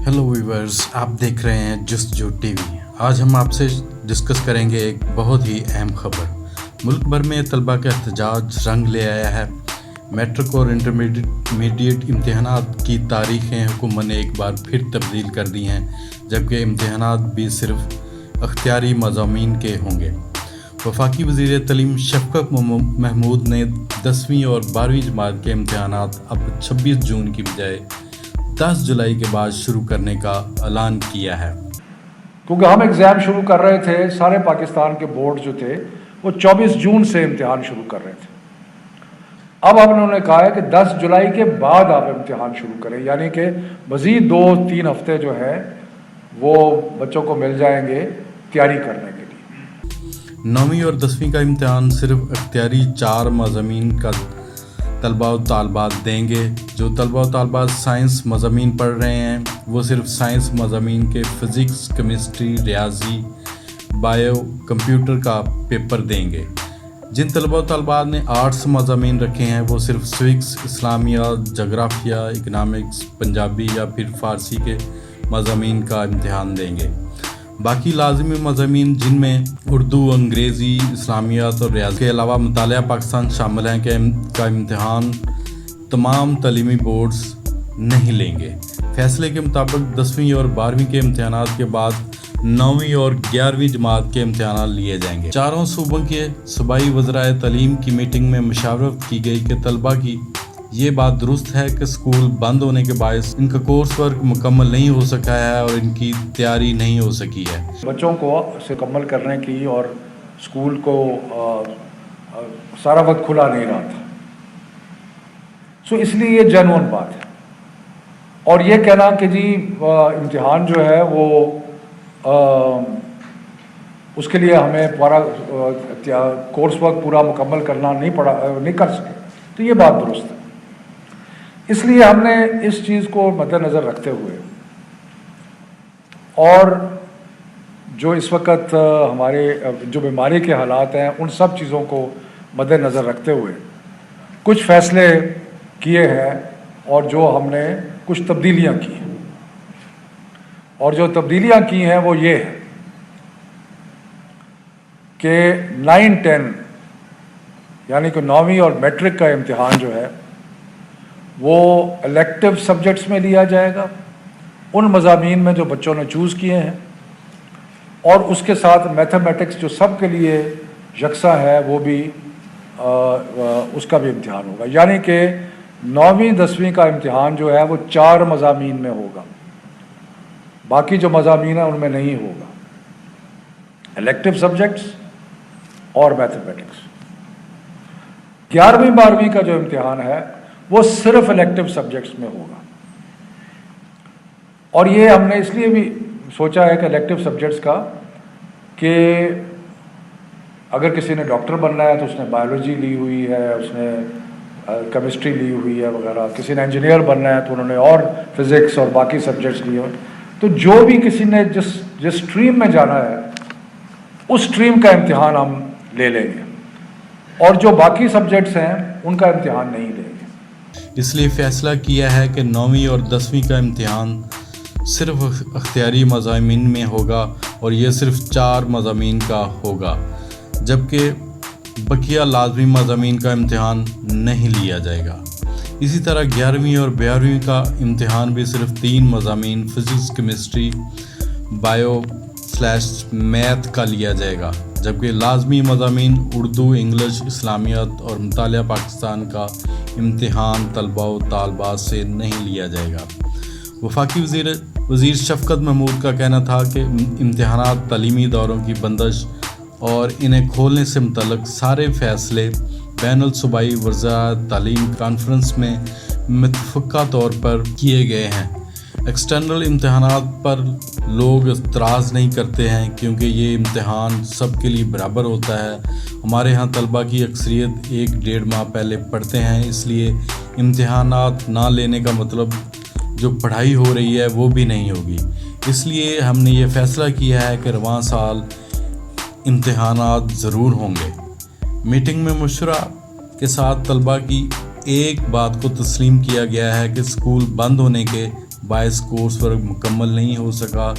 Hello viewers, आप देख रहे हैं जस्तजू टीवी। आज हम आपसे डिस्कस करेंगे एक बहुत ही अहम खबर। मुल्क भर में तलबा का एहतजाज रंग ले आया है। मैट्रिक और इंटरमीडिएट इम्तहानात की तारीखें हुकूमत ने एक बार फिर तब्दील कर दी हैं, जबकि इम्तहानात भी सिर्फ अख्तियारी मज़ामीन के होंगे। वफाकी वज़ीर तलीम शफ़क़त महमूद ने 10वीं और 12वीं जमात के इम्तहानात अब 26 जून की बजाय 10 जुलाई के बाद शुरू करने का ऐलान किया है। क्योंकि हम एग्ज़ाम शुरू कर रहे थे, सारे पाकिस्तान के बोर्ड जो थे वो 24 जून से इम्तिहान शुरू कर रहे थे। अब उन्होंने कहा है कि 10 जुलाई के बाद आप इम्तिहान शुरू करें, यानी कि मज़ीद 2-3 हफ्ते जो है वो बच्चों को मिल जाएंगे तैयारी करने के लिए। 9वीं और 10वीं का इम्तिहान सिर्फ अख्तियारी 4 मज़ामीन का तलबा व तालबात देंगे। जो तलबा व तालबात साइंस मज़ामीन पढ़ रहे हैं वो सिर्फ साइंस मज़ामीन के फ़िज़िक्स, केमिस्ट्री, रियाजी, बायो, कंप्यूटर का पेपर देंगे। जिन तलबा व तालबात ने आर्ट्स मज़ामीन रखे हैं वो सिर्फ सिविक्स, इस्लामियात, जोग्राफिया, इकनॉमिक्स, पंजाबी या फिर फ़ारसी के मज़ामीन का इम्तिहान देंगे। बाकी लाजमी मज़ामीन जिनमें उर्दू, अंग्रेज़ी, इस्लामियात और रियाज़ के अलावा मुतालिया पाकिस्तान शामिल हैं का इम्तिहान तमाम तालीमी बोर्ड्स नहीं लेंगे। फैसले के मुताबिक 10वीं और 12वीं के इम्तिहानात के बाद 9वीं और 11वीं जमात के इम्तिहानात लिए जाएंगे। चारों सूबों के सूबाई वज़राए तालीम की मीटिंग में मशावरत की गई कि तलबा की ये बात दुरुस्त है कि स्कूल बंद होने के बायस इनका कोर्स वर्क मुकम्मल नहीं हो सका है और इनकी तैयारी नहीं हो सकी है। बच्चों को से मुकम्मल करने की और स्कूल को सारा वक्त खुला नहीं रहा था, सो इसलिए ये जेन्युइन बात है। और ये कहना कि जी इम्तिहान जो है वो उसके लिए हमें पूरा कोर्स वर्क पूरा मुकम्मल करना नहीं कर सके, तो ये बात दुरुस्त है। इसलिए हमने इस चीज़ को मद्देनज़र रखते हुए और जो इस वक्त हमारे जो बीमारी के हालात हैं उन सब चीज़ों को मद्देनज़र रखते हुए कुछ फ़ैसले किए हैं और जो हमने कुछ तब्दीलियां की हैं। और जो तब्दीलियां की हैं वो ये है कि 9-10 यानी कि 9वीं और मैट्रिक का इम्तिहान जो है वो इलेक्टिव सब्जेक्ट्स में लिया जाएगा, उन मज़ामीन में जो बच्चों ने चूज़ किए हैं, और उसके साथ मैथमेटिक्स जो सब के लिए यकसा है वो भी उसका भी इम्तिहान होगा। यानी कि 9वीं 10वीं का इम्तिहान जो है वो 4 मज़ामीन में होगा, बाकी जो मज़ामीन है उनमें नहीं होगा, इलेक्टिव सब्जेक्ट्स और मैथमेटिक्स। 11वीं 12वीं का जो इम्तिहान है वो सिर्फ इलेक्टिव सब्जेक्ट्स में होगा। और ये हमने इसलिए भी सोचा है कि इलेक्टिव सब्जेक्ट्स का कि अगर किसी ने डॉक्टर बनना है तो उसने बायोलॉजी ली हुई है, उसने केमिस्ट्री ली हुई है वगैरह, किसी ने इंजीनियर बनना है तो उन्होंने और फिज़िक्स और बाकी सब्जेक्ट्स लिए हुए। तो जो भी किसी ने जिस स्ट्रीम में जाना है उस स्ट्रीम का इम्तिहान हम ले लेंगे और जो बाकी सब्जेक्ट्स हैं उनका इम्तिहान नहीं लेंगे। इसलिए फ़ैसला किया है कि 9वीं और 10वीं का इम्तिहान सिर्फ अख्तियारी मज़ामीन में होगा और ये सिर्फ 4 मज़ामीन का होगा, जबकि बकिया लाजमी मज़ामीन का इम्तिहान नहीं लिया जाएगा। इसी तरह 11वीं और 12वीं का इम्तिहान भी सिर्फ 3 मज़ामीन फ़िज़िक्स, केमिस्ट्री, बायो/मैथ का लिया जाएगा, जबकि लाजमी मज़ामीन उर्दू, इंग्लिश, इस्लामियात और मुतालिया पाकिस्तान का इम्तिहान तलबा व तालबात से नहीं लिया जाएगा। वफाकी वज़ीर शफ़क़त महमूद का कहना था कि इम्तिहानात तालीमी दौरों की बंदिश और इन्हें खोलने से मुतल्लिक़ सारे फ़ैसले बैनुल सूबाई वज़राए तालीम कॉन्फ्रेंस में मुत्तफ़क़ा तौर पर किए गए हैं। एक्सटर्नल इम्तिहानात पर लोग इतराज़ नहीं करते हैं क्योंकि ये इम्तिहान सब के लिए बराबर होता है। हमारे यहाँ तलबा की अक्सरियत 1-1.5 माह पहले पढ़ते हैं, इसलिए इम्तिहानात ना लेने का मतलब जो पढ़ाई हो रही है वो भी नहीं होगी। इसलिए हमने ये फ़ैसला किया है कि रवां साल इम्तिहानात ज़रूर होंगे। मीटिंग में मशवरा के साथ तलबा की एक बात को तस्लीम किया गया है कि स्कूल बंद होने के باعث کورس ورک مکمل نہیں ہو سکا۔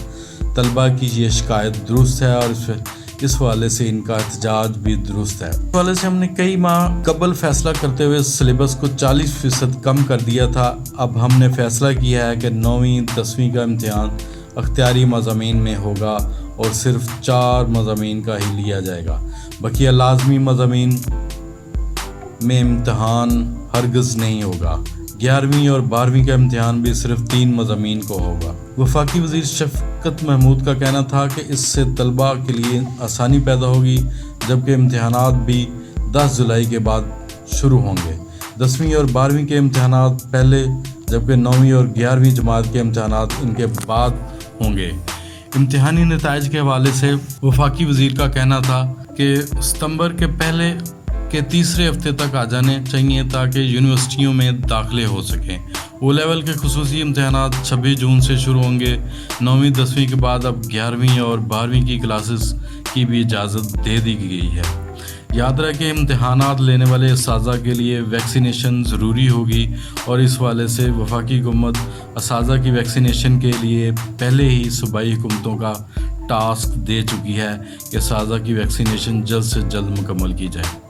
طلبہ کی یہ شکایت درست ہے اور اس حوالے سے ان کا احتجاج بھی درست ہے۔ اس حوالے سے ہم نے کئی ماہ قبل فیصلہ کرتے ہوئے سلیبس کو 40% کم کر دیا تھا۔ اب ہم نے فیصلہ کیا ہے کہ 9ویں 10ویں کا امتحان اختیاری مضامین میں ہوگا اور صرف 4 مضامین کا ہی لیا جائے گا۔ بقیہ لازمی مضامین میں امتحان ہرگز نہیں ہوگا۔ 11ویں اور 12ویں کا امتحان بھی صرف 3 مضامین کو ہوگا۔ وفاقی وزیر شفقت محمود کا کہنا تھا کہ اس سے طلباء کے لیے آسانی پیدا ہوگی، جبکہ امتحانات بھی 10 جولائی کے بعد شروع ہوں گے۔ 10ویں اور 12ویں کے امتحانات پہلے، جبکہ 9ویں اور 11ویں جماعت کے امتحانات ان کے بعد ہوں گے۔ امتحانی نتائج کے حوالے سے وفاقی وزیر کا کہنا تھا کہ ستمبر کے پہلے کے تیسرے ہفتے تک آ جانے چاہیے تاکہ یونیورسٹیوں میں داخلے ہو سکیں۔ او لیول کے خصوصی امتحانات 26 جون سے شروع ہوں گے۔ 9ویں 10ویں کے بعد اب 11ویں اور 12ویں کی کلاسز کی بھی اجازت دے دی گئی ہے۔ یاد رہے کہ امتحانات لینے والے اساتذہ کے لیے ویکسینیشن ضروری ہوگی اور اس حوالے سے وفاقی حکومت اساتذہ کی ویکسینیشن کے لیے پہلے ہی صوبائی حکومتوں کا ٹاسک دے چکی ہے کہ اساتذہ کی ویکسینیشن جلد سے جلد مکمل کی جائے۔